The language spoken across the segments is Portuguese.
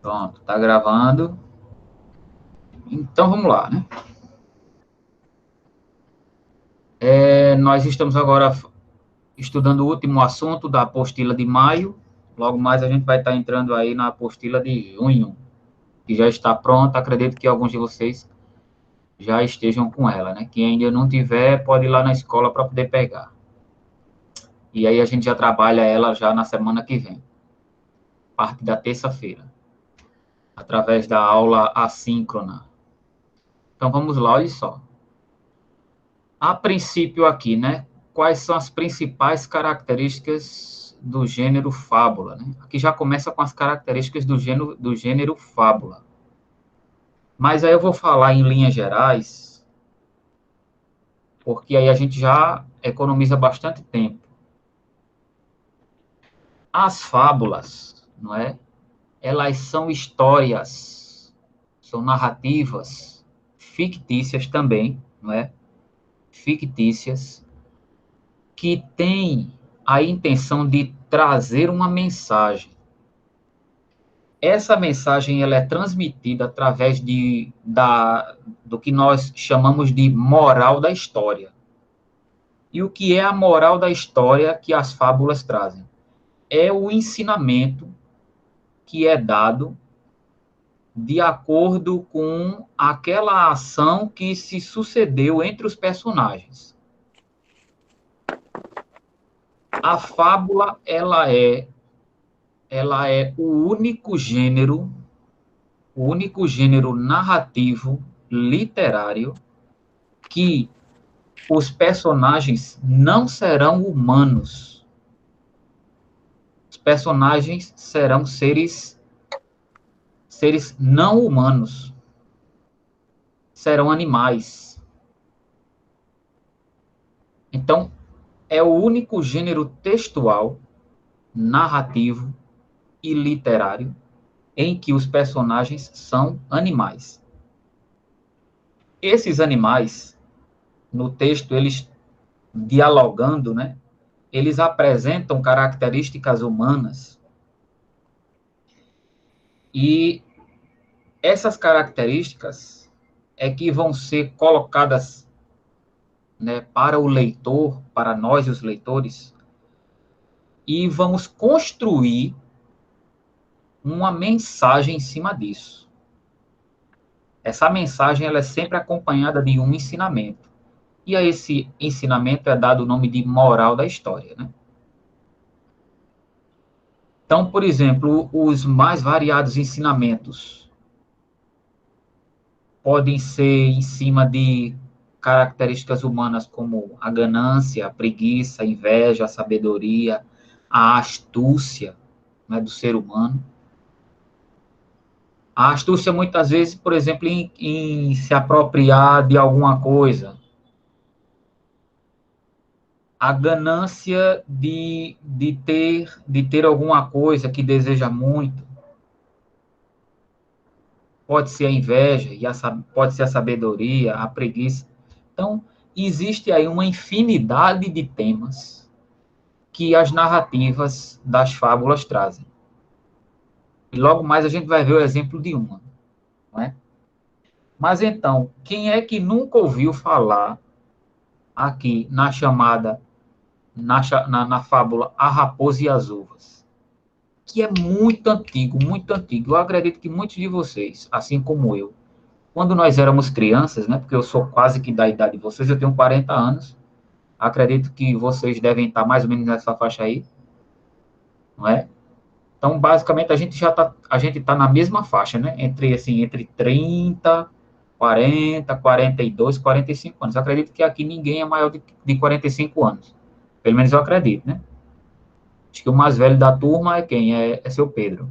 Pronto, tá gravando. Então vamos lá, né? Nós estamos agora estudando o último assunto da apostila de maio. Logo mais a gente vai estar entrando aí na apostila de junho, que já está pronta. Acredito que alguns de vocês já estejam com ela, né? Quem ainda não tiver, pode ir lá na escola para poder pegar. E aí a gente já trabalha ela já na semana que vem, parte da terça-feira, através da aula assíncrona. Então vamos lá, olha só. A princípio aqui, né? Quais são as principais características do gênero fábula, né? Aqui já começa com as características do gênero fábula. Mas aí eu vou falar em linhas gerais, porque aí a gente já economiza bastante tempo. As fábulas, não é? Elas são histórias, são narrativas fictícias também, não é? Fictícias, que têm a intenção de trazer uma mensagem. Essa mensagem ela é transmitida através do que nós chamamos de moral da história. E o que é a moral da história que as fábulas trazem? É o ensinamento que é dado de acordo com aquela ação que se sucedeu entre os personagens. A fábula, ela é o único gênero narrativo literário que os personagens não serão humanos. Os personagens serão seres não humanos. Serão animais. Então, é o único gênero textual, narrativo e literário em que os personagens são animais. Esses animais, no texto, eles dialogando, né? Eles apresentam características humanas e essas características é que vão ser colocadas, né, para o leitor, para nós os leitores, e vamos construir uma mensagem em cima disso. Essa mensagem ela é sempre acompanhada de um ensinamento. E a esse ensinamento é dado o nome de moral da história, né? Então, por exemplo, os mais variados ensinamentos podem ser em cima de características humanas como a ganância, a preguiça, a inveja, a sabedoria, a astúcia, né, do ser humano. A astúcia, muitas vezes, por exemplo, em se apropriar de alguma coisa. A ganância de ter alguma coisa que deseja muito. Pode ser a inveja, pode ser a sabedoria, a preguiça. Então, existe aí uma infinidade de temas que as narrativas das fábulas trazem. E logo mais a gente vai ver o exemplo de uma, não é? Mas então, quem é que nunca ouviu falar aqui na fábula A Raposa e as Uvas? Que é muito antigo, muito antigo. Eu acredito que muitos de vocês, assim como eu, quando nós éramos crianças, né, porque eu sou quase que da idade de vocês, eu tenho 40 anos, acredito que vocês devem estar mais ou menos nessa faixa aí, não é? Então, basicamente, a gente tá na mesma faixa, né? Entre 30, 40, 42, 45 anos. Eu acredito que aqui ninguém é maior de 45 anos. Pelo menos eu acredito, né? Acho que o mais velho da turma é quem? É seu Pedro.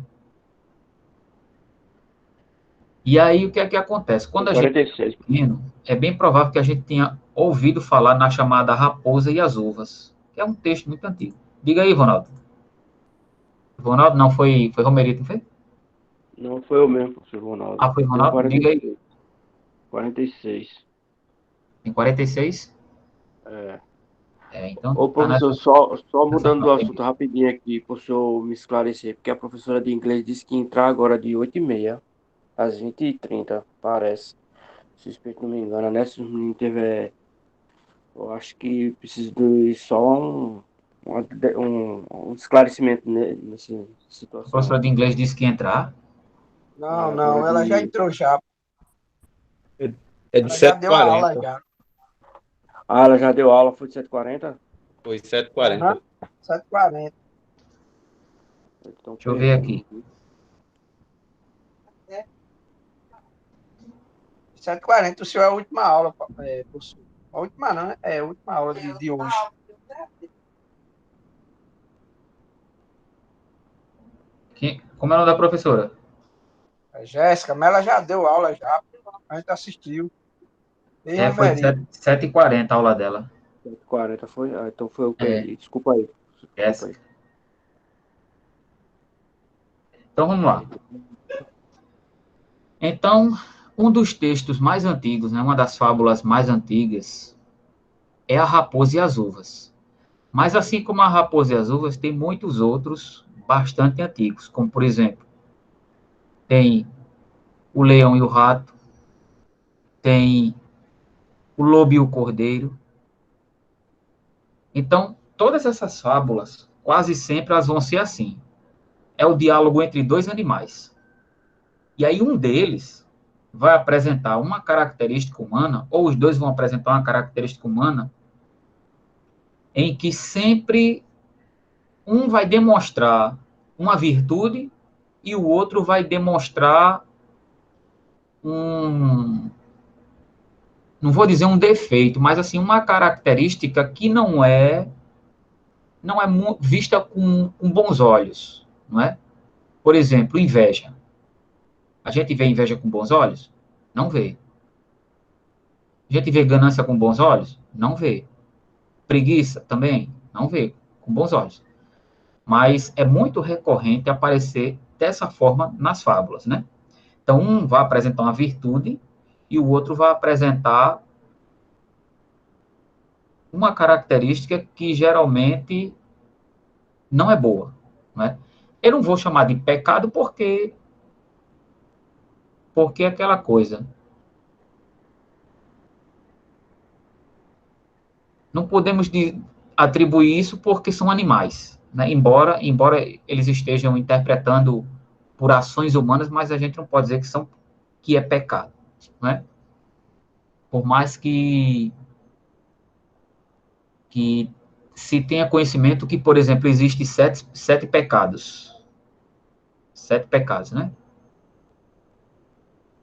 E aí, o que é que acontece? Quando Tem a gente é 46. pequeno, é bem provável que a gente tenha ouvido falar na chamada Raposa e as Uvas, que é um texto muito antigo. Diga aí, Ronaldo. Ronaldo, não foi Romerito, não foi? Não foi eu mesmo, professor Ronaldo. Ah, foi Tenho Ronaldo? Diga aí. 46. 46. Tem 46? É. Então, Ô, tá professor, só nessa mudando do faixa aí. assunto rapidinho aqui, para o senhor me esclarecer, porque a professora de inglês disse que ia entrar agora de 8h30 às 20h30, parece. Se o não me engano, né? Se o menino tiver. Eu acho que preciso de só um esclarecimento nessa A situação professora aí. de inglês disse que ia entrar. É, Não, agora não, ela já de. entrou já. É de Ela já deu a aula 7h40. já. Ah, ela já deu aula, foi de 7h40. Foi 7h40. Aham, 7h40. Então Deixa eu ver perdi. aqui. 7h40, o senhor é a última aula, professor. A última não, né? É a última aula de hoje. Como é o nome da professora? É Jéssica, mas ela já deu aula já. A gente assistiu. E Foi de Reveri. 7h40 a aula dela. 7h40 foi? Ah, então foi eu que É, perdi. Desculpa aí. Desculpa aí. Jéssica. Então, vamos lá. Então, um dos textos mais antigos, né, uma das fábulas mais antigas, é a Raposa e as Uvas. Mas, assim como a Raposa e as Uvas, tem muitos outros bastante antigos, como, por exemplo, tem o Leão e o Rato, tem o Lobo e o Cordeiro. Então, todas essas fábulas, quase sempre elas vão ser assim. É o diálogo entre dois animais. E aí um deles vai apresentar uma característica humana, ou os dois vão apresentar uma característica humana, em que sempre um vai demonstrar uma virtude e o outro vai demonstrar um, não vou dizer um defeito, mas assim uma característica que não é vista com bons olhos, não é? Por exemplo, inveja. A gente vê inveja com bons olhos? Não vê. A gente vê ganância com bons olhos? Não vê. Preguiça também? Não vê com bons olhos. Mas é muito recorrente aparecer dessa forma nas fábulas, né? Então, um vai apresentar uma virtude e o outro vai apresentar uma característica que geralmente não é boa, né? Eu não vou chamar de pecado porque é aquela coisa. Não podemos atribuir isso porque são animais, né? Embora eles estejam interpretando por ações humanas, mas a gente não pode dizer que é pecado, né? Por mais que se tenha conhecimento que, por exemplo, existe sete pecados. Sete pecados, né?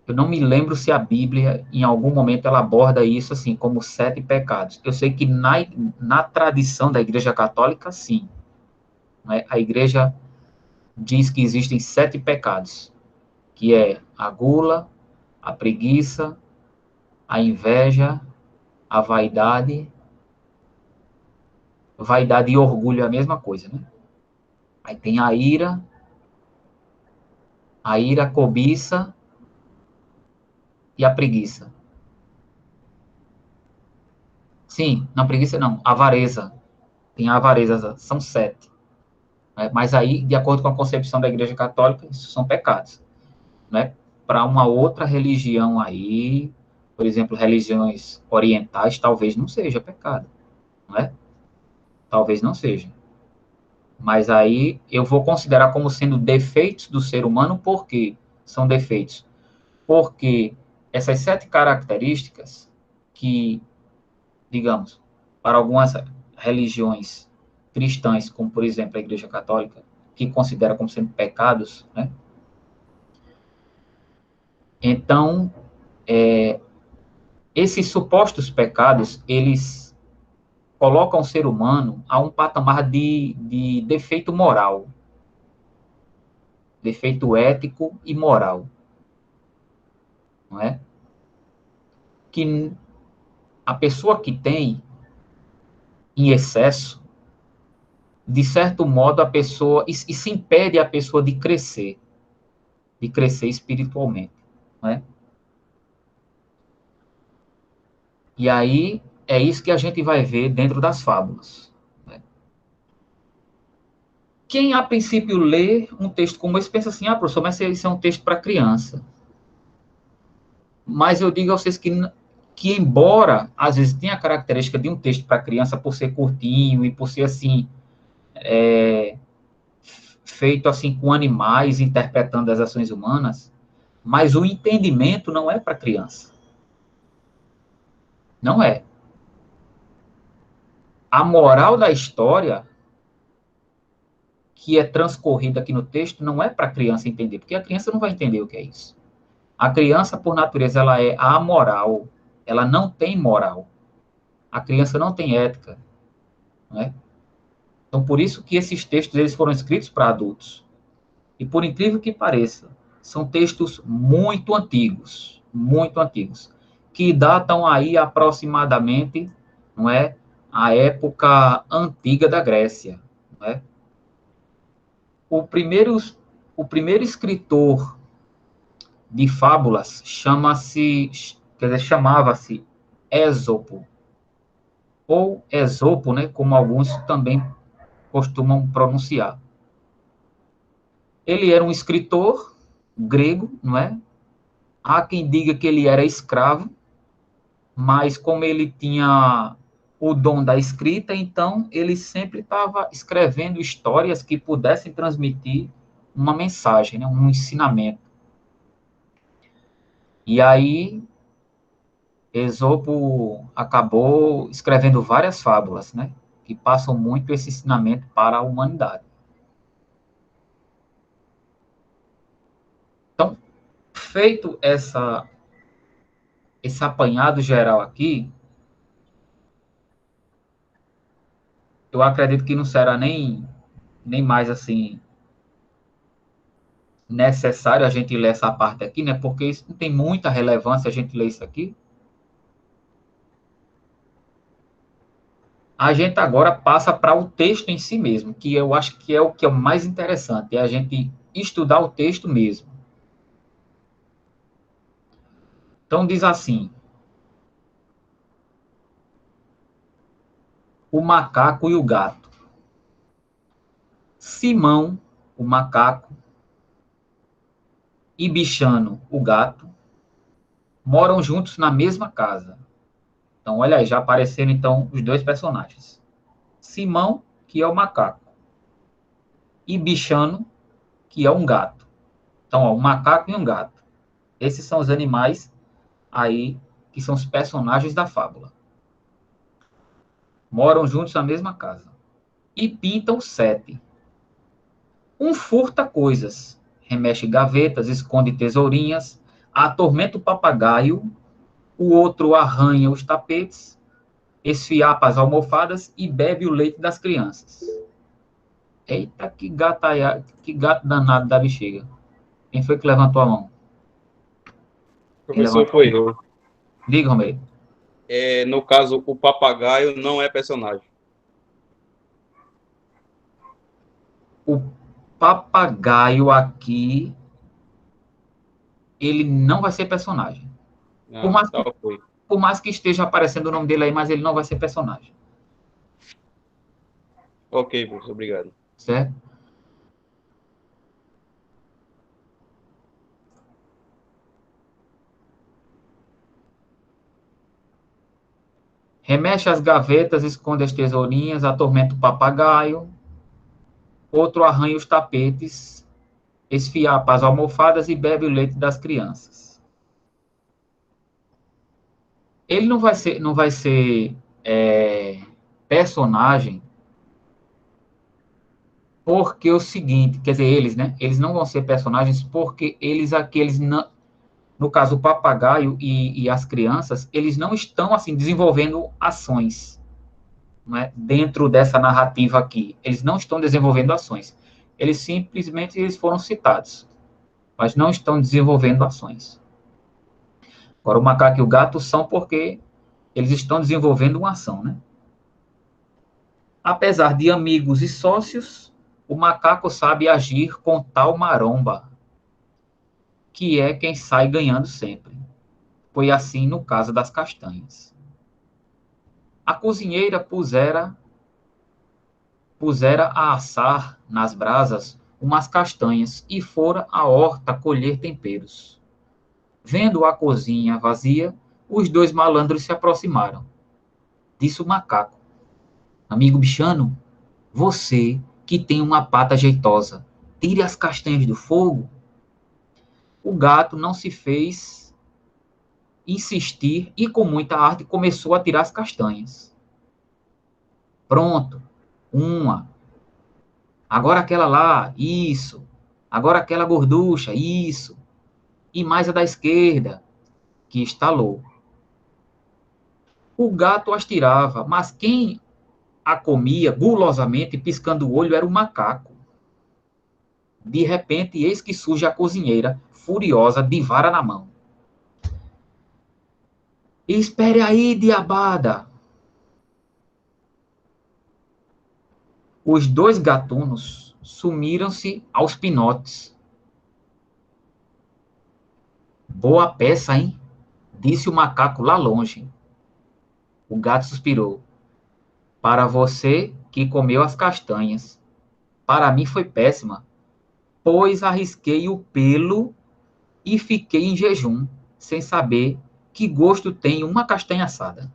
Eu não me lembro se a Bíblia, em algum momento, ela aborda isso assim, como sete pecados. Eu sei que na tradição da Igreja Católica, sim. Né? A Igreja diz que existem sete pecados, que é a gula, a preguiça, a inveja, a vaidade e orgulho é a mesma coisa, né? Aí tem a ira, a cobiça e a preguiça. Sim, não preguiça não, avareza. Tem a avareza, são sete. Né? Mas aí, de acordo com a concepção da Igreja Católica, isso são pecados. Né? Para uma outra religião aí, por exemplo, religiões orientais, talvez não seja pecado. Não é? Talvez não seja. Mas aí eu vou considerar como sendo defeitos do ser humano, por que são defeitos? Porque essas sete características que, digamos, para algumas religiões cristãs, como por exemplo a Igreja Católica, que considera como sendo pecados, né? Então, esses supostos pecados, eles colocam o ser humano a um patamar de defeito moral, defeito ético e moral, não é? Que a pessoa que tem em excesso, de certo modo, a pessoa, e se impede a pessoa de crescer espiritualmente, não é? E aí, é isso que a gente vai ver dentro das fábulas. Né? Quem, a princípio, lê um texto como esse, pensa assim, professor, mas isso é um texto para criança. Mas eu digo a vocês que embora, às vezes, tenha a característica de um texto para criança, por ser curtinho e por ser, assim, feito, assim, com animais interpretando as ações humanas, mas o entendimento não é para criança. Não é. A moral da história que é transcorrida aqui no texto não é para a criança entender, porque a criança não vai entender o que é isso. A criança, por natureza, ela é amoral, ela não tem moral. A criança não tem ética, né? Então, por isso que esses textos eles foram escritos para adultos. E por incrível que pareça, são textos muito antigos, que datam aí aproximadamente, não é, a época antiga da Grécia, não é? O primeiro escritor de fábulas chamava-se Ésopo, ou Esopo, né, como alguns também costumam pronunciar. Ele era um escritor grego, não é? Há quem diga que ele era escravo, mas como ele tinha o dom da escrita, então ele sempre estava escrevendo histórias que pudessem transmitir uma mensagem, né, um ensinamento. E aí, Esopo acabou escrevendo várias fábulas, né, que passam muito esse ensinamento para a humanidade. Então, feito esse apanhado geral aqui, eu acredito que não será nem mais, assim, necessário a gente ler essa parte aqui, né, porque isso não tem muita relevância a gente ler isso aqui. A gente agora passa para o texto em si mesmo, que eu acho que é o mais interessante, é a gente estudar o texto mesmo. Então, diz assim: o macaco e o gato. Simão, o macaco, e Bichano, o gato, moram juntos na mesma casa. Então, olha aí, já apareceram, então, os dois personagens. Simão, que é o macaco, e Bichano, que é um gato. Então, ó, um macaco e um gato. Esses são os animais aí que são os personagens da fábula. Moram juntos na mesma casa. E pintam 7. Um furta coisas, remexe gavetas, esconde tesourinhas, atormenta o papagaio, o outro arranha os tapetes, esfiapa as almofadas e bebe o leite das crianças. Eita, que gato danado da bexiga. Quem foi que levantou a mão? Professor, foi eu. Diga, Romero. No caso, o papagaio não é personagem. O papagaio aqui, ele não vai ser personagem. Por mais que esteja aparecendo o nome dele aí, mas ele não vai ser personagem. Ok, professor, obrigado. Certo? Remexe as gavetas, esconde as tesourinhas, atormenta o papagaio. Outro arranha os tapetes, esfiapa as almofadas e bebe o leite das crianças. Ele não vai ser personagem, porque é o seguinte, quer dizer, eles, né? Eles não vão ser personagens porque eles não, no caso, o papagaio e as crianças, eles não estão, assim, desenvolvendo ações, não é? Dentro dessa narrativa aqui. Eles não estão desenvolvendo ações. Eles foram citados, mas não estão desenvolvendo ações. Agora, o macaco e o gato são porque eles estão desenvolvendo uma ação, né? Apesar de amigos e sócios, o macaco sabe agir com tal maromba, que é quem sai ganhando sempre. Foi assim no caso das castanhas. A cozinheira pusera a assar nas brasas umas castanhas e fora à horta colher temperos. Vendo a cozinha vazia, os dois malandros se aproximaram. Disse o macaco: amigo bichano, você que tem uma pata jeitosa, tire as castanhas do fogo. O gato não se fez insistir e com muita arte começou a tirar as castanhas. Pronto, uma. Agora aquela lá, isso. Agora aquela gorducha, isso. E mais a da esquerda, que estalou. O gato as tirava, mas quem a comia gulosamente, piscando o olho, era o macaco. De repente, eis que surge a cozinheira, furiosa, de vara na mão. Espere aí, diabada! Os dois gatunos sumiram-se aos pinotes. Boa peça, hein? Disse o macaco lá longe. O gato suspirou. Para você que comeu as castanhas. Para mim foi péssima, pois arrisquei o pelo e fiquei em jejum, sem saber que gosto tem uma castanha assada.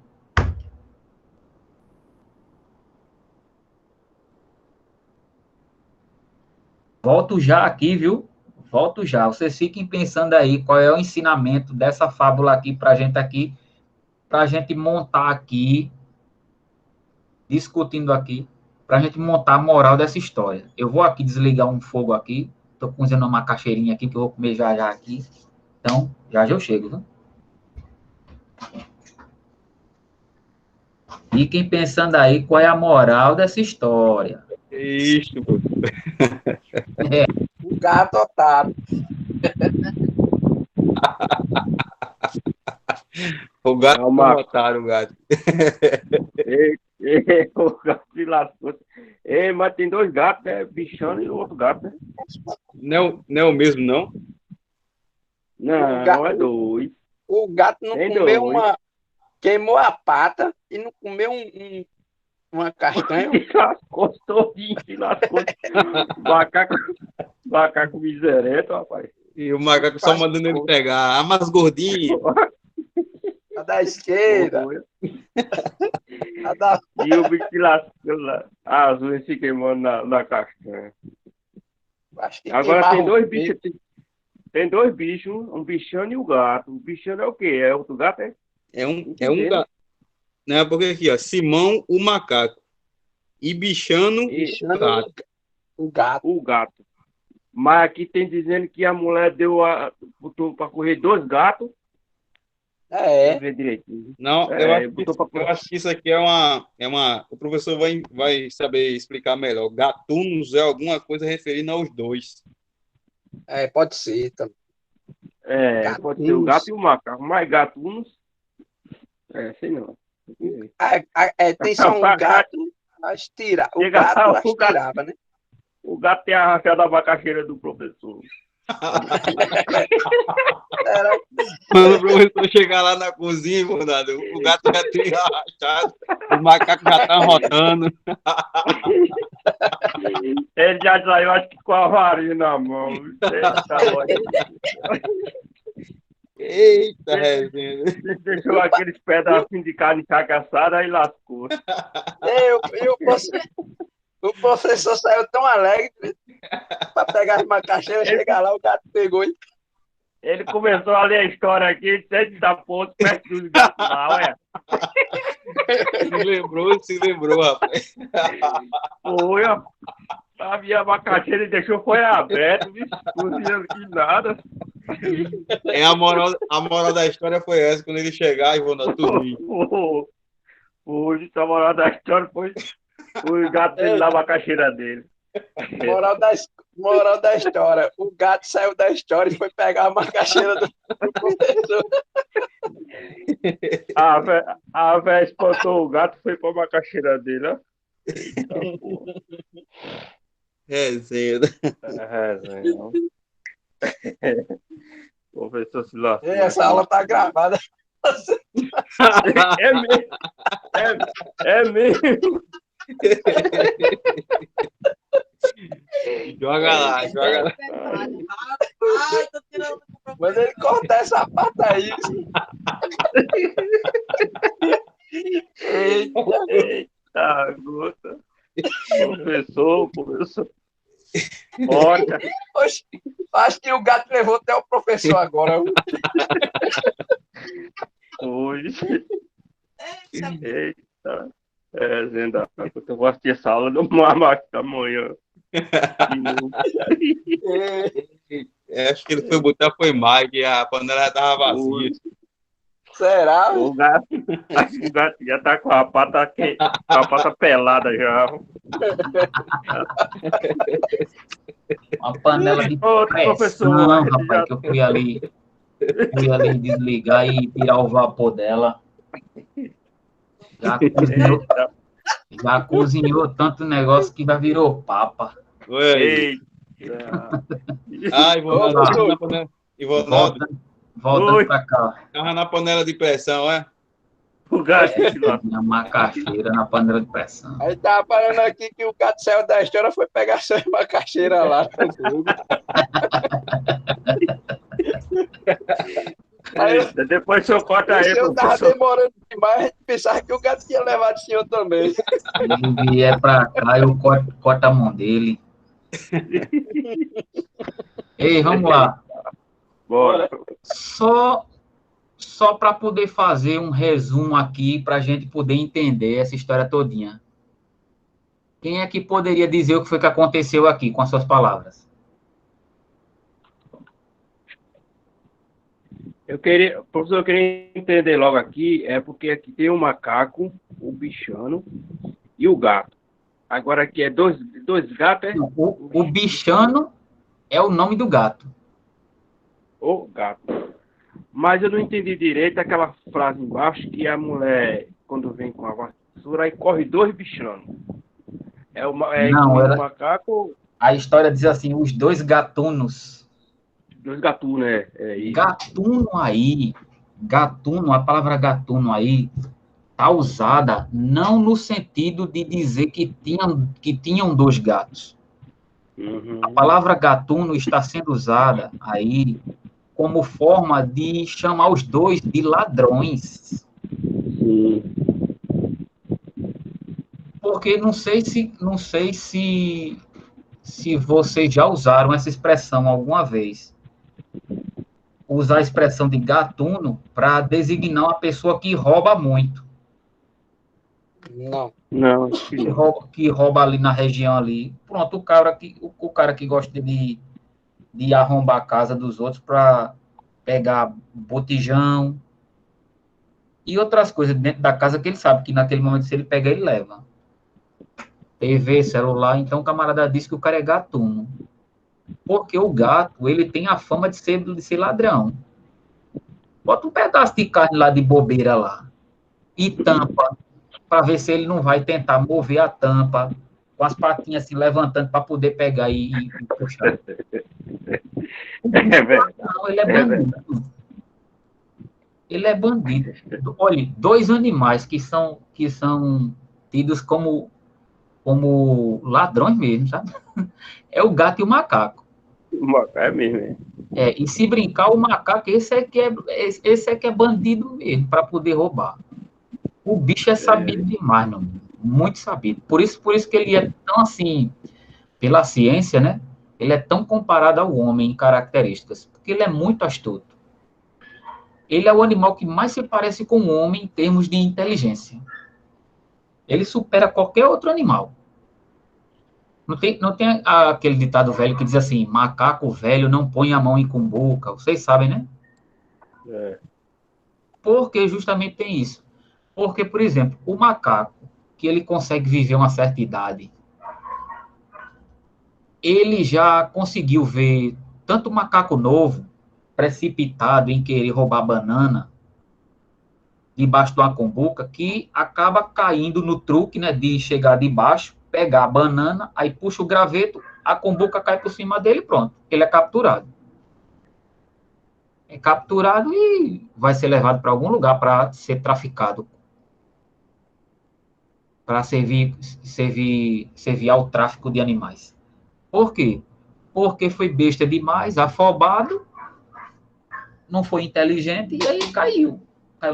Volto já aqui, viu? Volto já. Vocês fiquem pensando aí qual é o ensinamento dessa fábula aqui, para a gente montar aqui, discutindo aqui, para a gente montar a moral dessa história. Eu vou aqui desligar um fogo aqui, estou cozinhando uma macaxeirinha aqui, que eu vou comer já já aqui. Então, já já eu chego, viu? Fiquem pensando aí qual é a moral dessa história. Isso, pô. O gato otário. O gato Não, mataram o gato. O gato se lascou. Mas tem dois gatos, né? Bichano e o outro gato, né? Não é o mesmo, não? Não, gato- é dois. O gato não Tem comeu dois. uma. Queimou a pata e não comeu uma castanha. Se lascou todinho, se lascou. Macaco miserento, rapaz. E o macaco só mandando ele pegar. Ah, mas gordinho. A da esquerda. A da... E o bicho se lascou lá. As unhas se queimando na castanha. Acho que Agora tem queimaram dois o bichos. Tem dois bichos, um bichano e o gato. O bichano é o quê? É outro gato, é? É um gato. Não, porque aqui, ó. Simão, o macaco. E bichano, bichano, o gato. o gato. O gato. Mas aqui tem dizendo que a mulher botou para correr dois gatos. É. Vamos ver direitinho. Não, botou eu acho que isso aqui é uma. O professor vai saber explicar melhor. Gatunos é alguma coisa referindo aos dois. Pode ser também. Pode ser o gato e o macaco. Mais gatunos. Sei não. Tem só um gato, mas tira. O Chega gato lá, as tirava, né? O gato tem a arrancada da macaxeira do professor. Era Quando o professor chegar lá na cozinha, Ronaldo, o gato já tem arrastado, o macaco já tá rotando. Ele já saiu, acho que com a varinha na mão. Eita, resenha. Deixou aqueles pedacinhos de carne cagaçada e lascou. O professor saiu tão alegre para pegar as macaxeiras, chegar lá, o gato pegou e... Ele começou a ler a história aqui, sente da ponta, perto dos gatos lá, olha. Se lembrou, rapaz. Foi, ó. A minha macaxeira e deixou foi aberto, cozinhando que nada. A moral da história foi essa, quando ele chegar e vou dar tudo. Hoje a moral da história foi o gato dele na macaxeira dele. Moral da história. O gato saiu da história e foi pegar a macaxeira do professor. A véia espantou o gato e foi pra macaxeira dele, ó. Eita, porra. Resenha. Professor se lascou. Essa aula tá gravada. É mesmo. É mesmo. Joga lá, joga lá. Ai, tô tirando. Mas ele cortar essa parte aí. Eita. Eita, gota. Professor. Olha. Oxe, acho que o gato levou até o professor agora. Hoje. Eita. Zenda, eu vou assistir essa aula do Mamate amanhã. De novo. Acho que ele foi botar foi Mike, a panela tava vazia. Será? O gato, acho que o gato já tá com a pata pelada já. Uma panela de Ô, professor, pressão, a gente rapaz, já- que eu fui ali desligar e tirar o vapor dela. Já cozinhou tanto negócio que já virou papa. Oi. Eita. Ah, Ivonaldo, Ô, tava na panela. Ivonaldo, Voltando Oi. pra cá. tava na panela de pressão, é? O gato se lascou. Tinha macaxeira na panela de pressão. Aí tava falando aqui que o gato saiu da história, foi pegar sua macaxeira lá. Aí Eita, depois o senhor corta o aí, senhor tava professor. demorando demais, a gente pensava que o gato tinha levado o senhor também. Se ele vier pra cá, eu corto a mão dele. Ei, vamos lá. Bora. Só para poder fazer um resumo aqui, para a gente poder entender essa história todinha. Quem é que poderia dizer o que foi que aconteceu aqui, com as suas palavras? Professor, eu queria entender logo aqui, porque aqui tem o macaco, o bichano e o gato. Agora aqui é dois gatos, é? O bichano é o nome do gato. O gato. Mas eu não entendi direito aquela frase embaixo que a mulher, quando vem com a vassoura, aí corre dois bichanos. Não, o macaco, A história diz assim, os dois gatunos. dois gatos, né? É isso. Gatuno, a palavra gatuno aí, está usada não no sentido de dizer que tinham dois gatos. Uhum. A palavra gatuno está sendo usada aí como forma de chamar os dois de ladrões. Sim. Porque não sei se vocês já usaram essa expressão alguma vez. Usar a expressão de gatuno para designar uma pessoa que rouba muito. Não. Não, Que rouba ali na região ali. Pronto, o cara que gosta de arrombar a casa dos outros para pegar botijão e outras coisas dentro da casa que ele sabe que naquele momento, se ele pegar, ele leva. TV, celular, então o camarada disse que o cara é gatuno. Porque o gato, ele tem a fama de ser ladrão. Bota um pedaço de carne lá de bobeira lá e tampa para ver se ele não vai tentar mover a tampa com as patinhas assim levantando para poder pegar e puxar. é verdade. Não, ele é bandido. Ele é bandido. Olha, dois animais que são tidos como ladrões mesmo, sabe? É o gato e o macaco. É mesmo. E se brincar, o macaco, esse é que é bandido mesmo, para poder roubar. O bicho é sabido demais, não? Muito sabido. Por isso que ele é tão assim, pela ciência, né? Ele é tão comparado ao homem em características, porque ele é muito astuto. Ele é o animal que mais se parece com o homem em termos de inteligência. Ele supera qualquer outro animal. Não tem aquele ditado velho que diz assim, macaco velho não põe a mão em cumbuca. Vocês sabem, né? Porque justamente tem isso. Porque, por exemplo, o macaco, que ele consegue viver uma certa idade, ele já conseguiu ver tanto macaco novo, precipitado em querer roubar banana, debaixo de uma cumbuca, que acaba caindo no truque, né, de chegar debaixo, pegar a banana, aí puxa o graveto, a cumbuca cai por cima dele, pronto, ele é capturado. é capturado e vai ser levado para algum lugar para ser traficado, para servir ao tráfico de animais. Por quê? Porque foi besta demais, afobado, não foi inteligente e aí caiu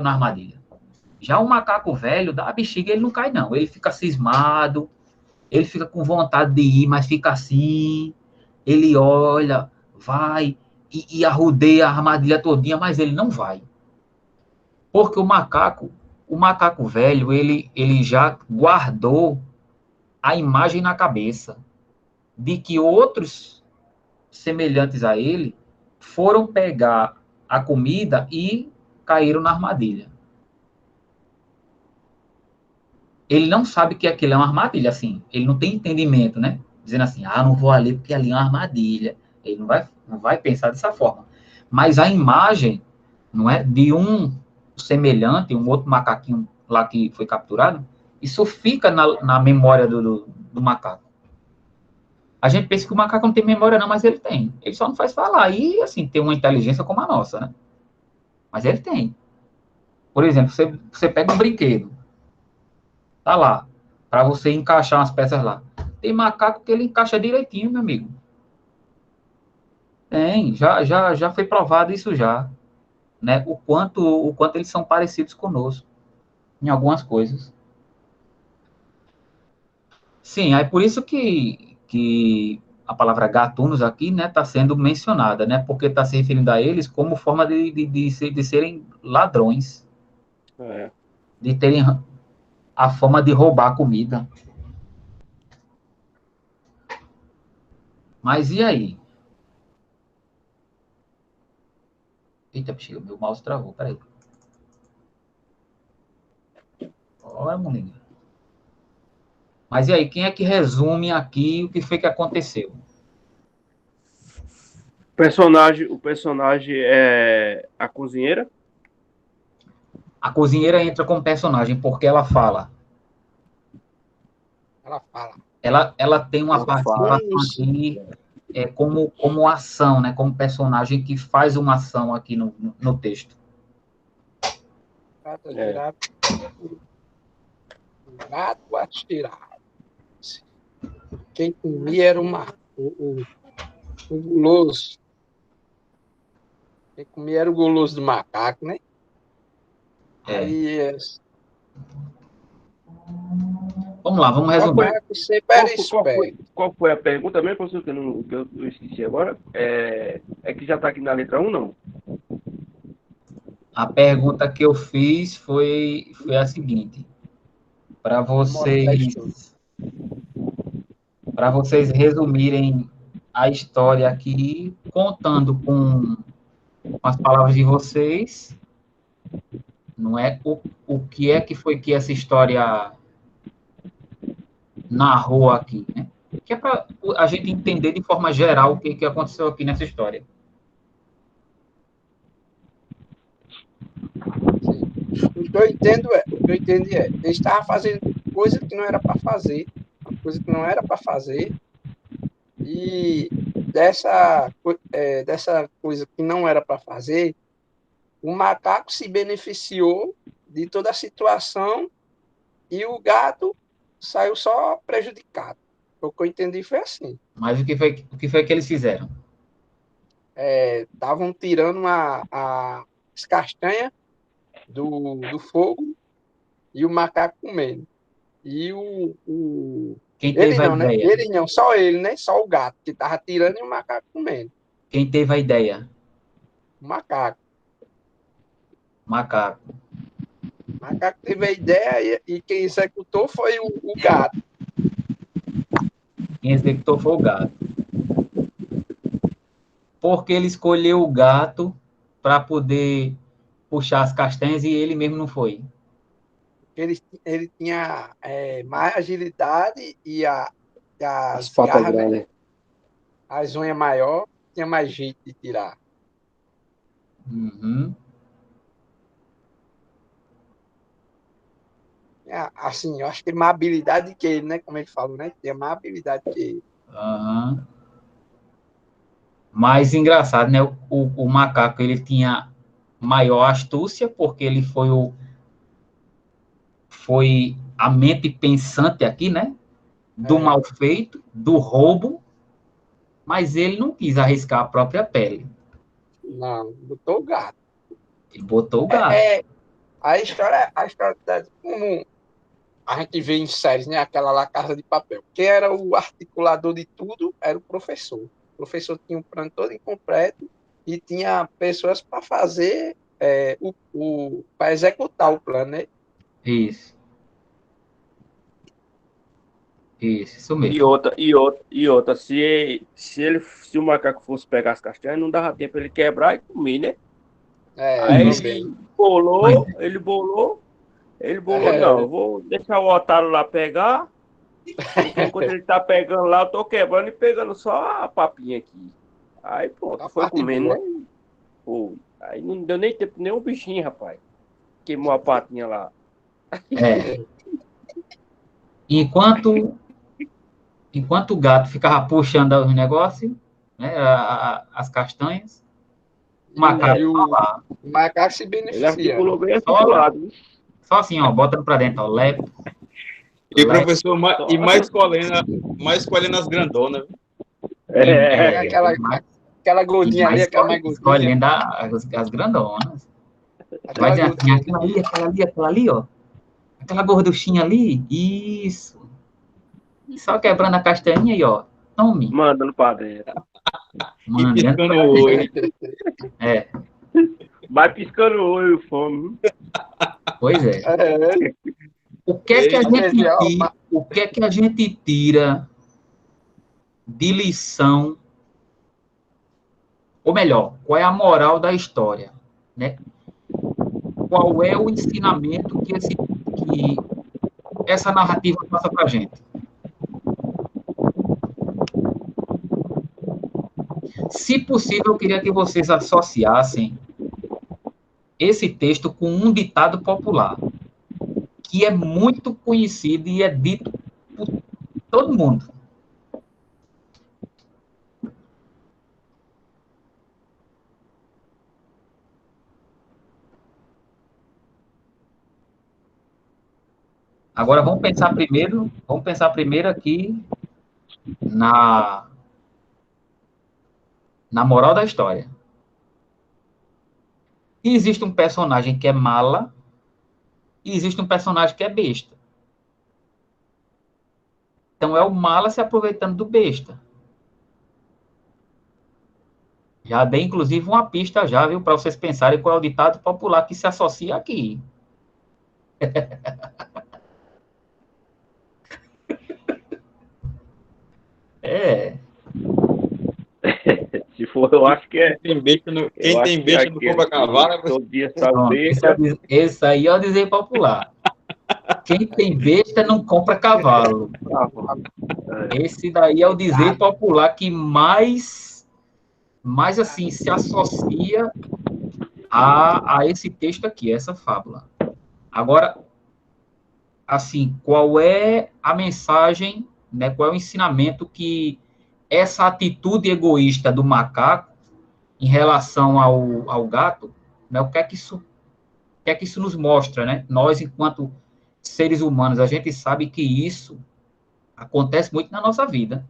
na armadilha. Já o macaco velho, da bexiga, ele não cai, não. Ele fica cismado, ele fica com vontade de ir, mas fica assim, ele olha, vai e arrodeia a armadilha todinha, mas ele não vai. Porque o macaco velho, ele já guardou a imagem na cabeça de que outros semelhantes a ele foram pegar a comida e caíram na armadilha. Ele não sabe que aquilo é uma armadilha, assim. Ele não tem entendimento, né? Dizendo assim, não vou ali porque ali é uma armadilha. Ele não vai pensar dessa forma. Mas a imagem, não é, de um semelhante, um outro macaquinho lá que foi capturado, isso fica na memória do macaco. A gente pensa que o macaco não tem memória não, mas ele tem. Ele só não faz falar. E, assim, tem uma inteligência como a nossa, né? Mas ele tem. Por exemplo, você pega um brinquedo, tá lá, para você encaixar umas peças lá. Tem macaco que ele encaixa direitinho, meu amigo. Tem, já foi provado isso já, né? O quanto eles são parecidos conosco em algumas coisas. Sim, é por isso que a palavra gatunos aqui, né, está sendo mencionada, né? Porque está se referindo a eles como forma de serem ladrões, de terem a forma de roubar comida. Mas e aí? Eita, bexiga, meu mouse travou, peraí. Olha, molinha. Mas e aí, quem é que resume aqui o que foi que aconteceu? O personagem é a cozinheira? A cozinheira entra como personagem porque ela fala. Ela fala. Ela tem uma Ela participação aqui como ação, né? Como personagem que faz uma ação aqui no texto. Gato girado. Gato atirado. Quem comia era o guloso. Quem comia era o guloso do macaco, né? É. Aí, Vamos lá, vamos o resumir. macaco sempre era esperto. Qual foi a pergunta mesmo, professor, que eu esqueci agora? É que já está aqui na letra 1, não? A pergunta que eu fiz foi a seguinte: para vocês resumirem a história aqui, contando com as palavras de vocês, não é o que é que foi que essa história narrou aqui, né? Que é para a gente entender de forma geral o que aconteceu aqui nessa história. O que eu entendo é, ele estava fazendo coisa que não era para fazer, uma coisa que não era para fazer, e dessa coisa que não era para fazer, o macaco se beneficiou de toda a situação e o gato saiu só prejudicado. O que eu entendi foi assim. Mas o que foi que eles fizeram? Estavam tirando as castanhas do fogo e o macaco comendo. E Quem ele teve a não, né? ideia? Ele não, só ele, né? Só o gato que estava tirando e o macaco comendo. Quem teve a ideia? O macaco. Macaco. O macaco teve a ideia e quem executou foi o gato. Quem executou foi o gato. Porque ele escolheu o gato para poder puxar as castanhas e ele mesmo não foi. Ele tinha mais agilidade e As as patas garras, né? grandes. As unhas maior, tinha mais jeito de tirar. Uhum. Assim, eu acho que tem mais habilidade que ele, né? Como ele falou, né? Tem mais habilidade que ele. Uhum. Mas engraçado, né? O macaco, ele tinha maior astúcia, porque ele foi a mente pensante aqui, né? Do É, mal feito, do roubo, mas ele não quis arriscar a própria pele. não, botou o gato. Ele botou o gato. É, a história como a gente vê em séries, né? Aquela lá, Casa de Papel. Quem era o articulador de tudo era o professor. O professor tinha um plano todo incompleto e tinha pessoas para fazer, para executar o plano, né? Isso. Isso E mesmo. outra, se o macaco fosse pegar as castanhas, não dava tempo ele quebrar e comer, né? Aí Também. ele bolou, não, eu vou deixar o otário lá pegar, porque enquanto ele tá pegando lá, eu tô quebrando e pegando só a papinha aqui. Aí pronto, A foi parte comendo, boa. né? Pô, aí não deu nem tempo, nem o bichinho, rapaz. Queimou a patinha lá. É. Enquanto o gato ficava puxando os negócios, né, as castanhas, o macaco E estava o lá, macaco se Ele beneficiando. articulou bem só, articulado, viu? só assim, ó, botando para dentro, ó, lepe, E lepe, professor, Só. e mais escolhendo as grandonas. Pega e aquela gordinha ali, aquela mais gordinha, escolhendo as grandonas. Vai aquela dizendo assim, gordinha ali. aquela ali, ó, aquela gorduchinha ali, isso. E só quebrando a castanha aí, ó, tome, Mandando pra dentro. E mandando piscando pra o dentro. olho. É, Vai piscando o olho, fome. pois é. É, O que é que a às vezes, gente ó, tira, o que é que a gente tira de lição, ou melhor, qual é a moral da história, né? Qual é o ensinamento que essa narrativa passa para a gente? Se possível, eu queria que vocês associassem esse texto com um ditado popular, que é muito conhecido e é dito por todo mundo. Agora vamos pensar primeiro aqui na moral da história. E existe um personagem que é mala e existe um personagem que é besta. Então é o mala se aproveitando do besta. Já dei, inclusive, uma pista já, viu, para vocês pensarem qual é o ditado popular que se associa aqui. É, Se for, eu acho que é. Quem Eu acho tem que é besta não compra aquele que cavalo. todo dia sai o pronto, besta. esse aí é o dizer popular. Quem tem besta não compra cavalo. Esse daí é o dizer popular que mais assim, se associa a esse texto aqui, a essa fábula. Agora, assim, qual é a mensagem, né, qual é o ensinamento que essa atitude egoísta do macaco em relação ao gato, né, o que é que isso nos mostra, né? Nós, enquanto seres humanos, a gente sabe que isso acontece muito na nossa vida.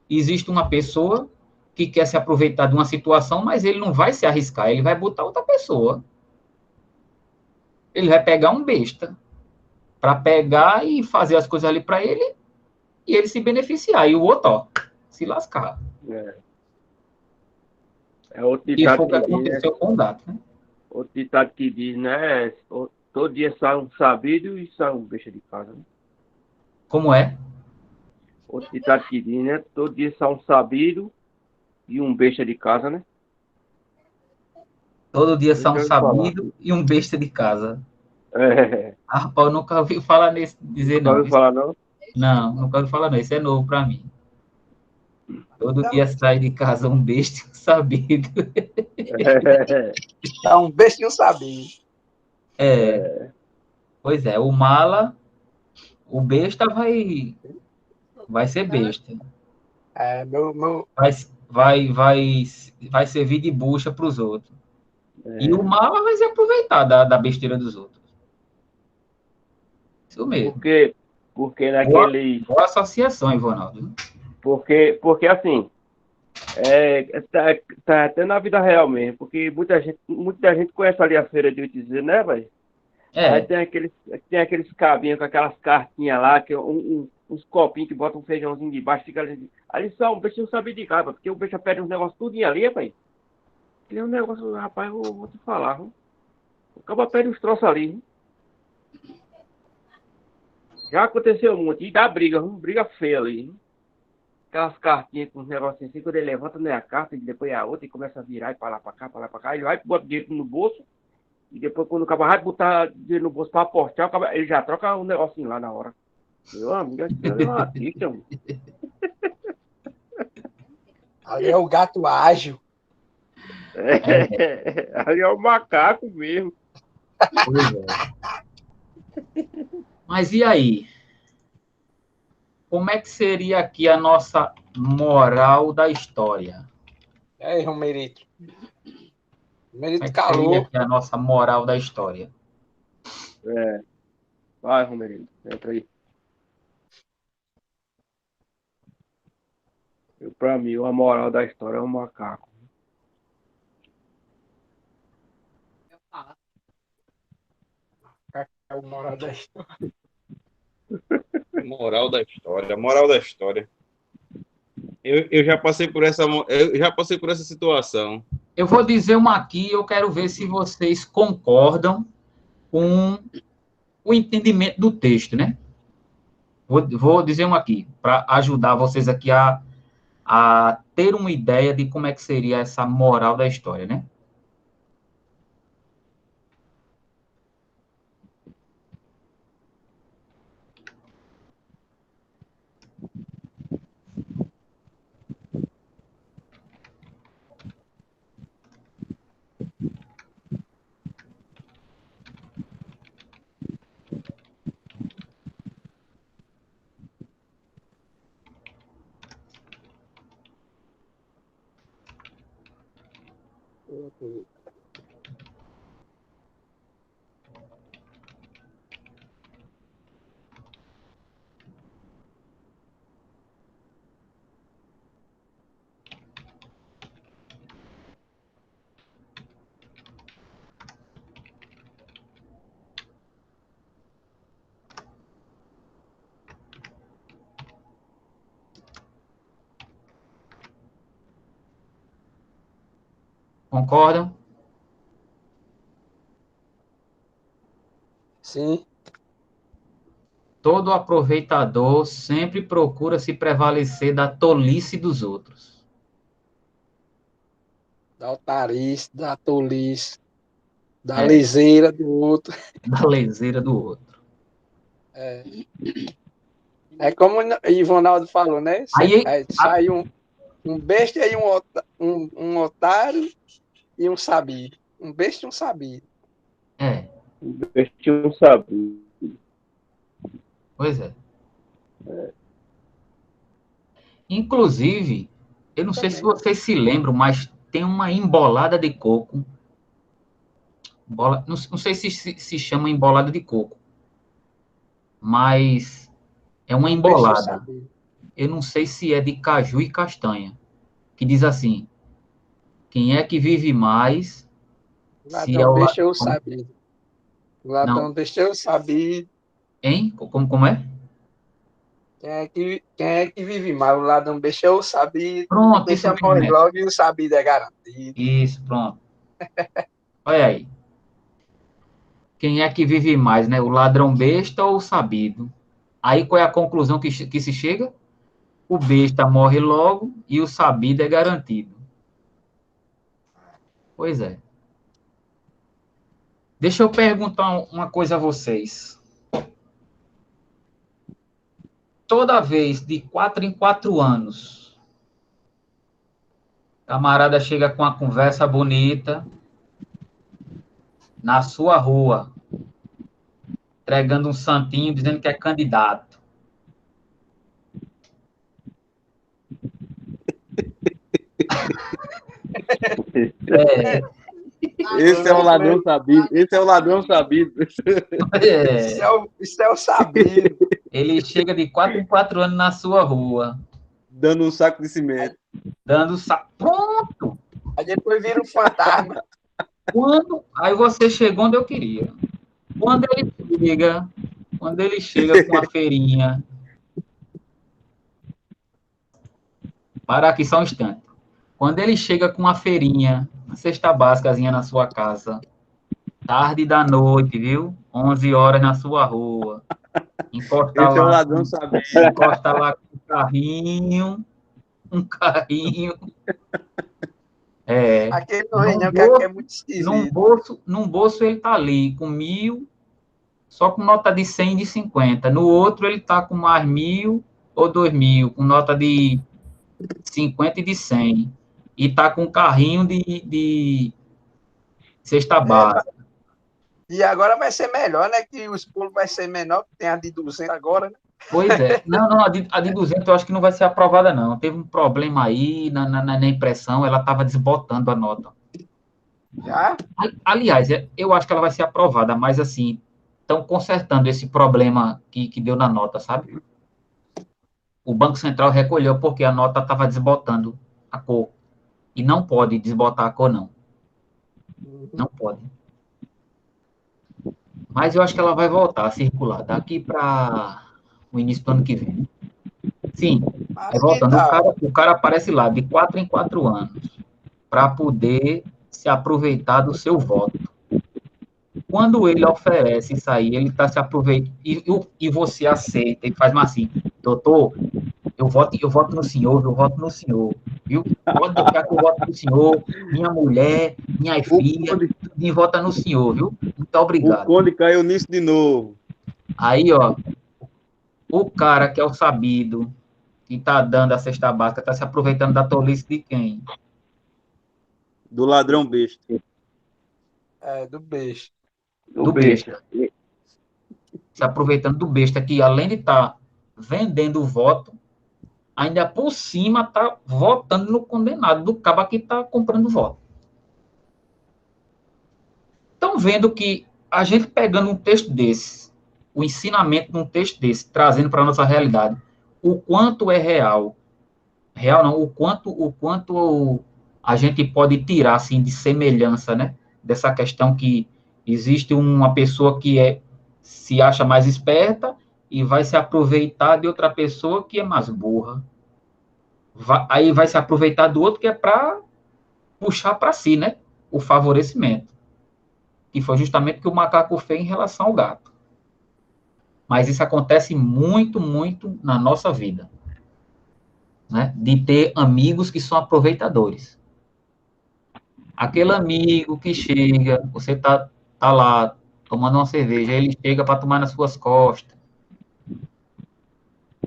Existe uma pessoa que quer se aproveitar de uma situação, mas ele não vai se arriscar, ele vai botar outra pessoa. Ele vai pegar um besta para pegar e fazer as coisas ali para ele e ele se beneficiar. E o outro, ó, se lascar. É outro E foi ditado o que que diz, né? aconteceu com o gato, né? Outro ditado que diz, né? Todo dia sai um sabido e sai um besta de casa, né? Como é? Outro ditado que diz, né? Todo dia sai um sabido e um besta de casa, né? Todo dia Eu sai um já ouvi falar. sabido e um besta de casa. É, Ah, rapaz, eu nunca ouvi falar dizer nunca não. ouviu falar, não? Não, nunca ouvi falar não. Isso é novo para mim. Todo dia sai de casa um besta e um sabido. Tá um bestinho sabinho. Pois é, o mala, o besta vai ser besta. É, meu, Vai vai servir de bucha para os outros. É. E o mal vai se aproveitar da besteira dos outros. Isso mesmo. Porque naquele. Boa associação, Ivonaldo. Porque assim, tá até na vida real mesmo, porque muita gente conhece ali a feira de Utizê, né, velho? Aí tem aqueles cabinhos com aquelas cartinhas lá, que uns copinhos que botam um feijãozinho de baixo, fica ali só um bicho não sabe de casa, porque o bicho pede uns negócios tudinho ali, velho. Ele é um negócio, rapaz, eu vou te falar, viu? O cara pede uns troços ali, viu? Já aconteceu muito, e dá briga, viu? Briga feia ali, viu? Aquelas cartinhas com uns negocinhos assim, quando ele levanta, né, a carta, e depois a outra, e começa a virar, e pra lá pra cá, ele vai, bota dinheiro no bolso, e depois quando o cara vai botar dinheiro no bolso pra aportar, ele já troca um negocinho lá na hora. Meu amigo, aquilo é uma artista, mano. Ali é o gato ágil. Ali é o macaco mesmo. Pois é. Mas e aí? Como é que seria aqui a nossa moral da história? E aí, Romerito? Como é Romerito que seria calou. aqui a nossa moral da história? Vai, Romerito, entra aí. Pra mim, a moral da história é um macaco. É o moral da história. Moral da história, moral da história. Eu já passei por essa situação. Eu vou dizer uma aqui, eu quero ver se vocês concordam com o entendimento do texto, né? Vou dizer uma aqui, para ajudar vocês aqui a ter uma ideia de como é que seria essa moral da história, né? Concordam? Sim. Todo aproveitador sempre procura se prevalecer da tolice dos outros. Da otarice, da tolice, da É. leseira do outro. Da leseira do outro. É como o Ivonaldo falou, né? Aí, Sai um besta e um otário e um sabido. Um besta e um sabido. Vestiu um sabido. Pois é. Inclusive, eu não sei se vocês se lembram, mas tem uma embolada de coco. Não sei se chama embolada de coco, mas é uma Um besta e um embolada. sabido. Eu não sei se é de caju e castanha, que diz assim: quem é que vive mais? O Se é ladrão o besta e o sabido. O ladrão Não. besta e o sabido. Hein? Como é? Quem é que vive mais? O ladrão besta é o sabido. Pronto, O besta isso morre mesmo. logo e o sabido é garantido. Isso, pronto. Olha aí. Quem é que vive mais, né? O ladrão besta ou o sabido? Aí qual é a conclusão que se chega? O besta morre logo e o sabido é garantido. Pois é. Deixa eu perguntar uma coisa a vocês. Toda vez, de 4 em 4 anos, camarada chega com uma conversa bonita na sua rua, entregando um santinho, dizendo que é candidato. É, Esse é o ladrão sabido. Esse é o ladrão sabido. Isso é o sabido. ele chega de 4 em 4 anos na sua rua, Dando um saco de cimento. dando pronto. Aí depois vira um fantasma. Aí você chegou onde eu queria. Quando ele chega com a feirinha, para aqui só um instante. Quando ele chega com a feirinha, uma cesta básicazinha na sua casa, tarde da noite, viu? 11 horas na sua rua. Esse é o ladrão sabido. Encosta lá com um carrinho. Aquele reunião que é muito esquisito. Num bolso ele tá ali com 1.000, só com nota de 100 e de 50. No outro ele tá com mais 1.000 ou 2.000, com nota de 50 e de 100. E tá com um carrinho de cesta básica. E agora vai ser melhor, né? Que os pulos vai ser menor, que tem a de 200 agora, né? Pois é. Não, a de 200 eu acho que não vai ser aprovada, não. Teve um problema aí na impressão, ela estava desbotando a nota. Já? Aliás, eu acho que ela vai ser aprovada, mas assim, estão consertando esse problema que deu na nota, sabe? O Banco Central recolheu porque a nota estava desbotando a cor. E não pode desbotar a cor, não. Não pode. Mas eu acho que ela vai voltar a circular daqui para o início do ano que vem. Sim, Mas voltando. que tal? O cara aparece lá de 4 em 4 anos para poder se aproveitar do seu voto. Quando ele oferece isso aí, ele está se aproveitando, e você aceita, e faz mais assim, doutor, eu voto no senhor, viu? Pode deixar que eu voto no senhor, minha mulher, minha filha, me vota no senhor, viu? Muito obrigado. O Conde caiu nisso de novo. Aí, ó, o cara que é o sabido, que tá dando a cesta básica, tá se aproveitando da tolice de quem? Do ladrão besta. Do beijo. Do besta. Se aproveitando do besta, que além de estar vendendo o voto, ainda por cima está votando no condenado do cabo que está comprando voto. Estão vendo que a gente pegando um texto desse, o ensinamento de um texto desse, trazendo para a nossa realidade, o quanto é real não, o quanto a gente pode tirar, assim, de semelhança, né, dessa questão que existe uma pessoa que se acha mais esperta e vai se aproveitar de outra pessoa que é mais burra. Aí vai se aproveitar do outro que é para puxar para si, né, o favorecimento, que foi justamente o que o macaco fez em relação ao gato. Mas isso acontece muito, muito na nossa vida, né, de ter amigos que são aproveitadores. Aquele amigo que chega, você tá lá tomando uma cerveja, ele chega para tomar nas suas costas,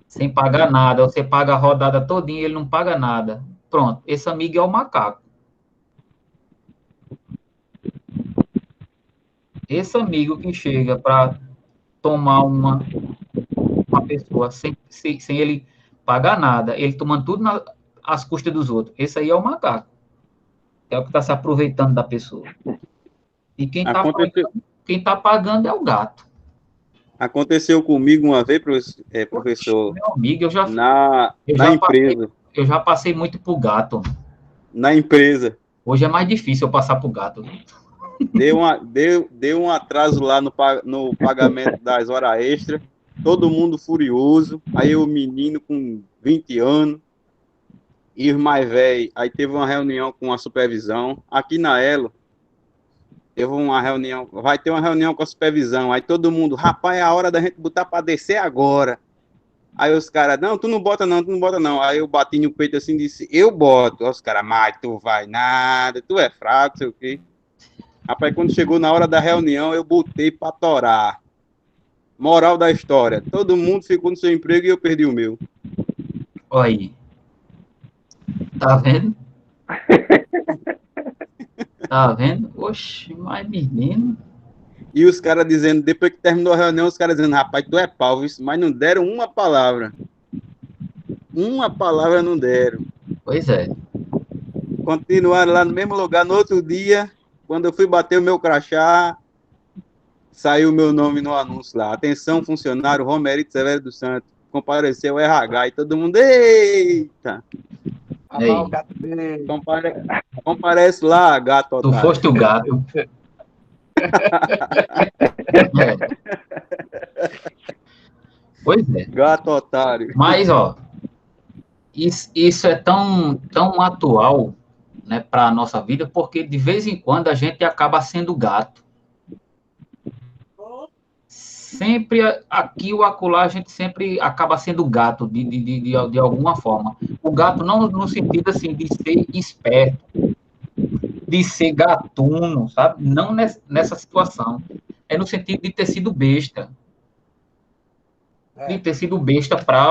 sem pagar nada, você paga a rodada todinha, ele não paga nada. Pronto, esse amigo é o macaco. Esse amigo que chega para tomar uma pessoa sem ele pagar nada, ele tomando tudo às custas dos outros, esse aí é o macaco. É o que está se aproveitando da pessoa. E quem está pagando é o gato. Aconteceu comigo uma vez, professor, meu amigo, na empresa. Eu já passei muito pro gato. Na empresa. Hoje é mais difícil eu passar pro gato. Deu um atraso lá no pagamento das horas extras, todo mundo furioso, aí o menino com 20 anos, e os mais velhos, aí teve uma reunião com a supervisão, aqui na Elo, teve uma reunião, vai ter uma reunião com a supervisão, aí todo mundo, rapaz, é a hora da gente botar para descer agora. Aí os caras, não, tu não bota não. Aí eu bati no peito assim e disse, eu boto. Aí os caras, mas tu vai nada, tu é fraco, sei o quê. Rapaz, quando chegou na hora da reunião, eu botei para torar. Moral da história, todo mundo ficou no seu emprego e eu perdi o meu. Olha aí. Tá vendo? Tá vendo? Oxe, mas menino. E os caras dizendo, depois que terminou a reunião, os caras dizendo, rapaz, tu é pau, mas não deram uma palavra. Uma palavra não deram. Pois é. Continuaram lá no mesmo lugar. No outro dia, quando eu fui bater o meu crachá, saiu o meu nome no anúncio lá. Atenção, funcionário Romerito Severo dos Santos. Compareceu o RH e todo mundo, eita! Amar o Ei. gato dele. Comparece lá, gato Tu otário. foste o gato. Pois é. Gato otário. Mas, ó, isso é tão atual, né, para a nossa vida, porque de vez em quando a gente acaba sendo gato. Sempre aqui ou acolá a gente sempre acaba sendo gato de alguma forma. O gato não no sentido assim de ser esperto, de ser gatuno, sabe? Não nessa situação. É no sentido de ter sido besta. De ter sido besta para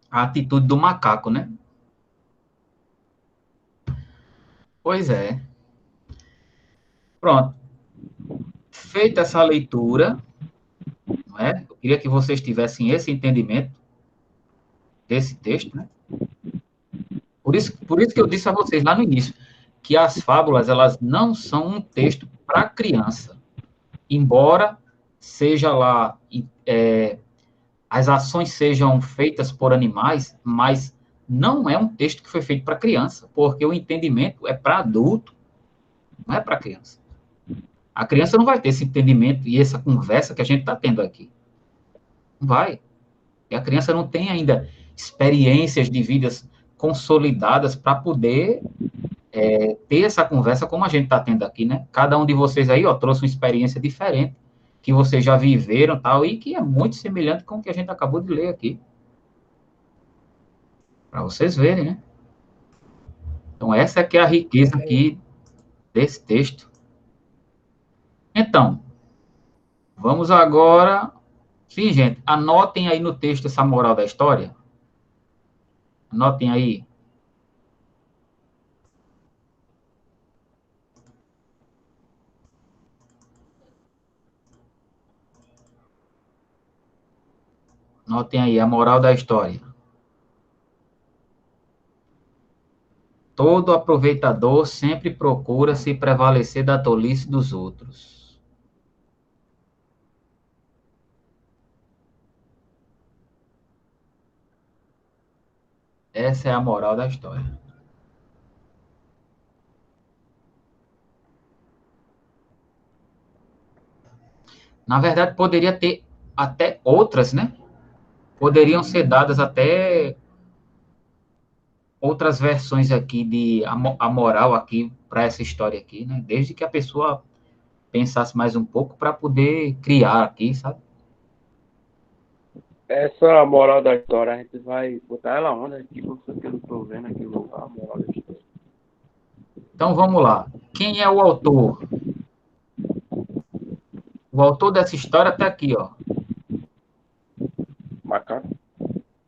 a atitude do macaco, né? Pois é. Pronto. Feita essa leitura, não é? Eu queria que vocês tivessem esse entendimento desse texto, né? Por isso que eu disse a vocês lá no início, que as fábulas, elas não são um texto para criança. Embora seja lá, as ações sejam feitas por animais, mas não é um texto que foi feito para criança, porque o entendimento é para adulto, não é para criança. A criança não vai ter esse entendimento e essa conversa que a gente está tendo aqui. Não vai. E a criança não tem ainda experiências de vidas consolidadas para poder ter essa conversa como a gente está tendo aqui, né? Cada um de vocês aí, ó, trouxe uma experiência diferente, que vocês já viveram tal, e que é muito semelhante com o que a gente acabou de ler aqui. Para vocês verem, né? Então, essa é que é a riqueza aqui desse texto. Então, vamos agora... Sim, gente, anotem aí no texto essa moral da história. Anotem aí. Anotem aí a moral da história. Todo aproveitador sempre procura se prevalecer da tolice dos outros. Essa é a moral da história. Na verdade, poderia ter até outras, né? Poderiam ser dadas até outras versões aqui de a moral aqui para essa história aqui, né? Desde que a pessoa pensasse mais um pouco para poder criar aqui, sabe? Essa moral da história, a gente vai botar ela onde? Aqui, porque eu não tô vendo aqui o lugar, a moral da história. Então, vamos lá. Quem é o autor? O autor dessa história está aqui, ó. Macaco.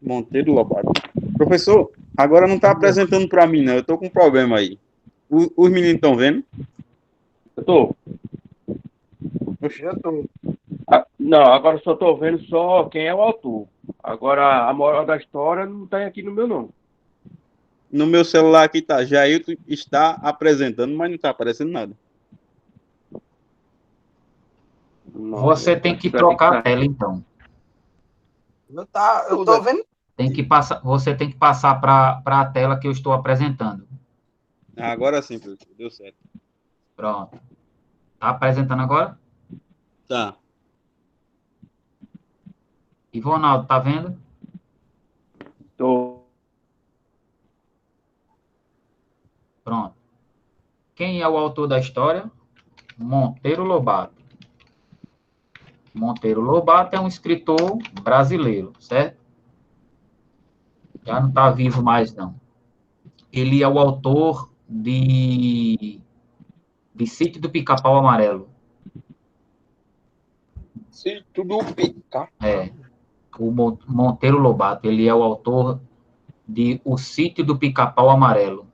Monteiro Lobato. Professor, agora não está apresentando para mim, não. Eu estou com um problema aí. Os meninos estão vendo? Eu tô. Eu tô. Não, agora só tô vendo só quem é o autor. Agora, a moral da história não tem aqui no meu nome. No meu celular aqui tá. Jailton está apresentando, mas não está aparecendo nada. Não, Você tem que trocar a tela, então. Eu tô vendo. Você tem que passar para a tela que eu estou apresentando. Agora sim, professor. Deu certo. Pronto. Tá apresentando agora? Tá. E Ronaldo, tá vendo? Tô. Pronto. Quem é o autor da história? Monteiro Lobato. Monteiro Lobato é um escritor brasileiro, certo? Já não está vivo mais, não. Ele é o autor de Sítio do Pica-Pau Amarelo. Sítio do Pica. O Monteiro Lobato, ele é o autor de O Sítio do Pica-Pau Amarelo.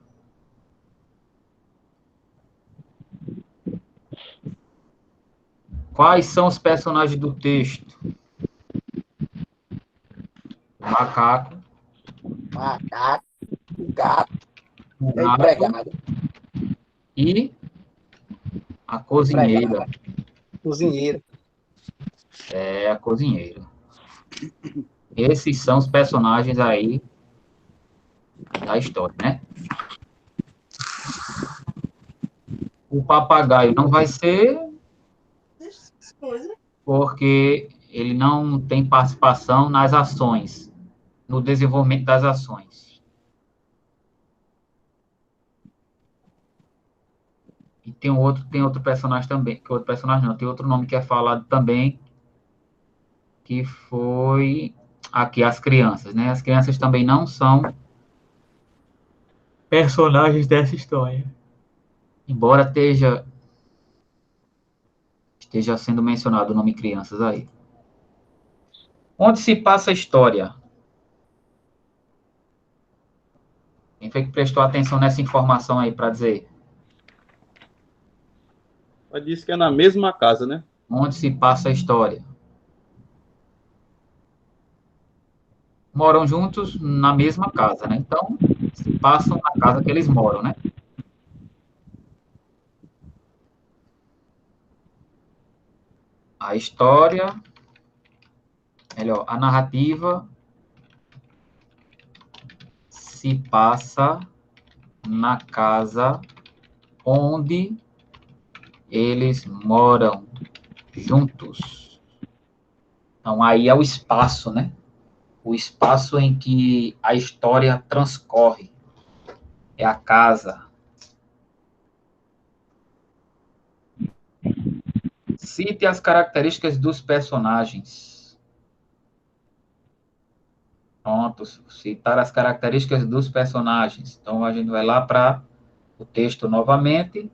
Quais são os personagens do texto? O macaco. Macaco. Gato. É empregado. E a cozinheira. Cozinheiro. É a cozinheira. Esses são os personagens aí da história, né? O papagaio não vai ser porque ele não tem participação nas ações, no desenvolvimento das ações. E tem outro personagem também, que outro personagem não, tem outro nome que é falado também, que foi aqui as crianças, né? As crianças também não são personagens dessa história. Embora esteja sendo mencionado o nome crianças aí. Onde se passa a história? Quem foi que prestou atenção nessa informação aí para dizer? Ela disse que é na mesma casa, né? Onde se passa a história? Moram juntos na mesma casa, né? Então, se passam na casa que eles moram, né? A história, melhor, a narrativa se passa na casa onde eles moram juntos. Então, aí é o espaço, né? O espaço em que a história transcorre. É a casa. Cite as características dos personagens. Pronto, citar as características dos personagens. Então, a gente vai lá para o texto novamente.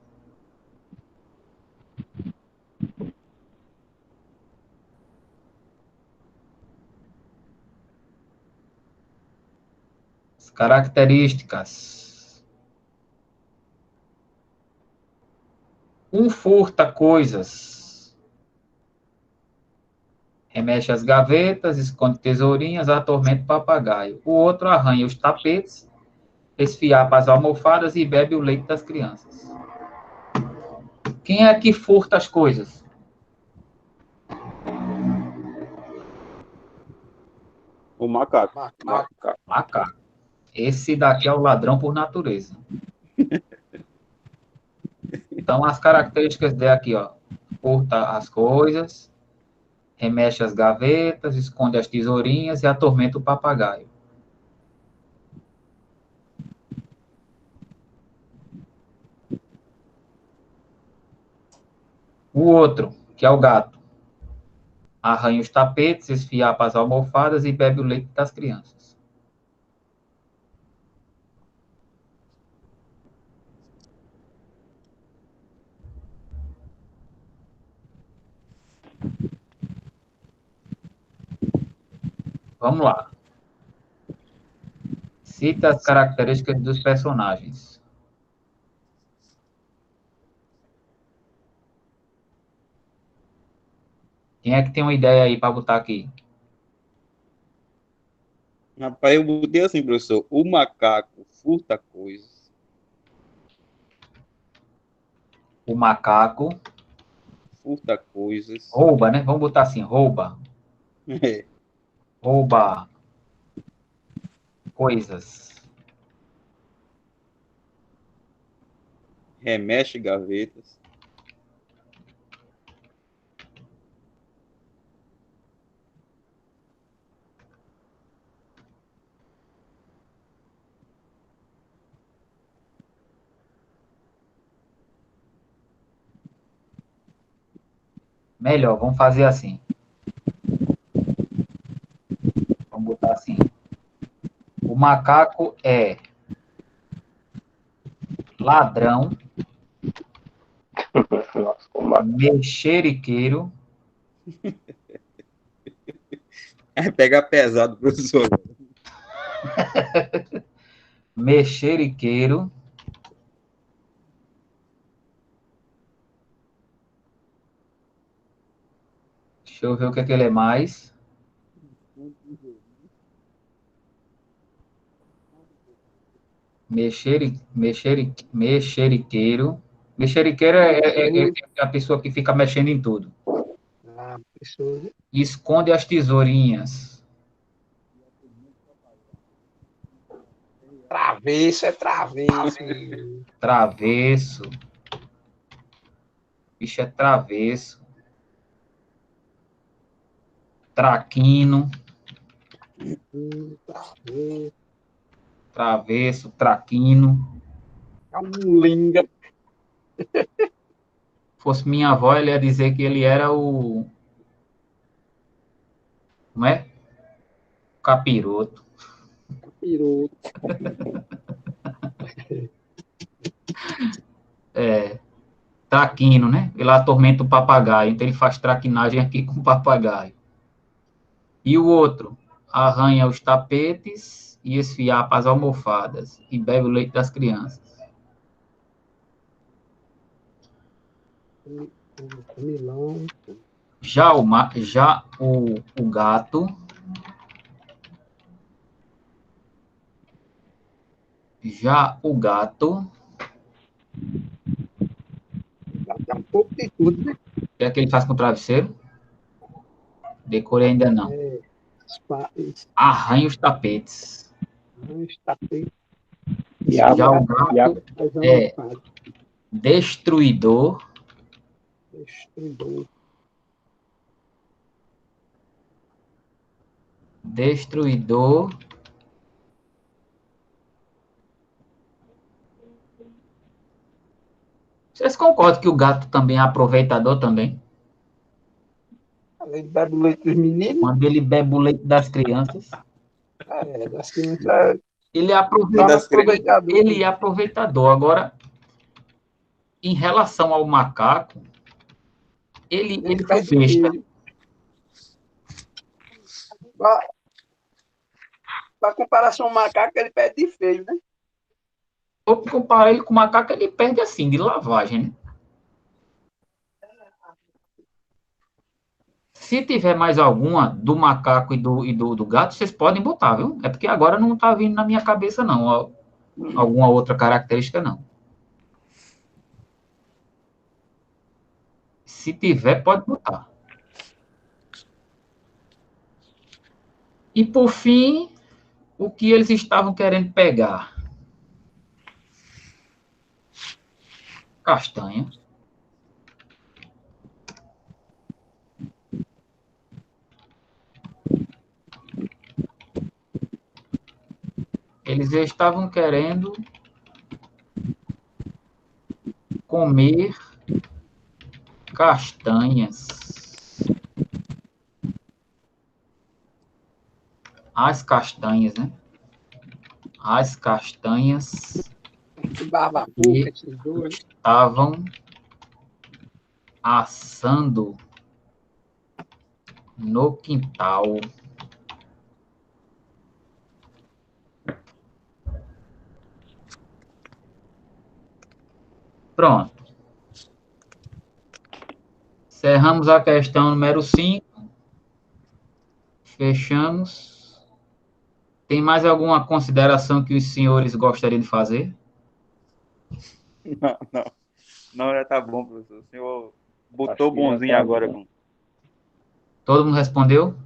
As características. Um furta coisas. Remexe as gavetas, esconde tesourinhas, atormenta o papagaio. O outro arranha os tapetes, esfiapa as almofadas e bebe o leite das crianças. Quem é que furta as coisas? O macaco. Macaco. Esse daqui é o ladrão por natureza. Então, as características dele aqui, ó. Furta as coisas, remexe as gavetas, esconde as tesourinhas e atormenta o papagaio. O outro, que é o gato, arranha os tapetes, esfiapa as almofadas e bebe o leite das crianças. Vamos lá. Cita as características dos personagens. Quem é que tem uma ideia aí para botar aqui? Rapaz, eu botei assim, professor. O macaco furta coisas. O macaco Furta coisas. rouba, né? Vamos botar assim, rouba. É. Rouba coisas. Remexe gavetas. Melhor, vamos fazer assim. Vamos botar assim. O macaco é ladrão, Nossa, como mexeriqueiro, Aí pega pesado, professor. mexeriqueiro, deixa eu ver o que é que ele é mais. Mexeriqueiro. Mexeriqueiro é a pessoa que fica mexendo em tudo. Ah, pessoa. Esconde as tesourinhas. Travesso, é travesso. Travesso. Bicho é travesso. Traquino. Travesso. Travesso, traquino. É um linga. Fosse minha avó, ela ia dizer que ele era o... Como é? Capiroto. Pirou. Traquino, né? Ele atormenta o papagaio, então ele faz traquinagem aqui com o papagaio. E o outro, arranha os tapetes e esfiapa as almofadas e bebe o leite das crianças. Milão. Já o gato, É um pouco de tudo, né? o que é que ele faz com o travesseiro? Decorei ainda não. Arranha os tapetes. Já o gato é destruidor. Destruidor. Vocês concordam que o gato também é aproveitador também? Ele bebe o leite dos meninos. Quando ele bebe o leite das crianças, Das crianças. ele é Aproveitador. Ele é aproveitador. Agora, em relação ao macaco, ele foi besta. Para comparação ao macaco, ele pede de feio, né? Vou comparar ele com o macaco, ele perde assim, de lavagem, né? Se tiver mais alguma do macaco e do gato, vocês podem botar, viu? É porque agora não está vindo na minha cabeça, não. Alguma outra característica, não. Se tiver, pode botar. E, por fim, o que eles estavam querendo pegar? Castanha. Eles estavam querendo comer castanhas. As castanhas, né? As castanhas que estavam assando no quintal. Pronto. Encerramos a questão número 5. Fechamos. Tem mais alguma consideração que os senhores gostariam de fazer? Não, já tá bom, professor. O senhor botou bonzinho agora. Todo mundo respondeu?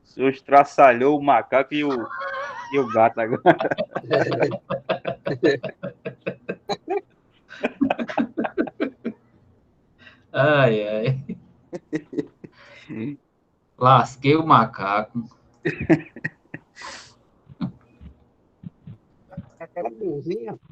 O senhor estraçalhou o macaco e o gato agora. Ai, ai. Lasquei o macaco. Aquela bonzinha.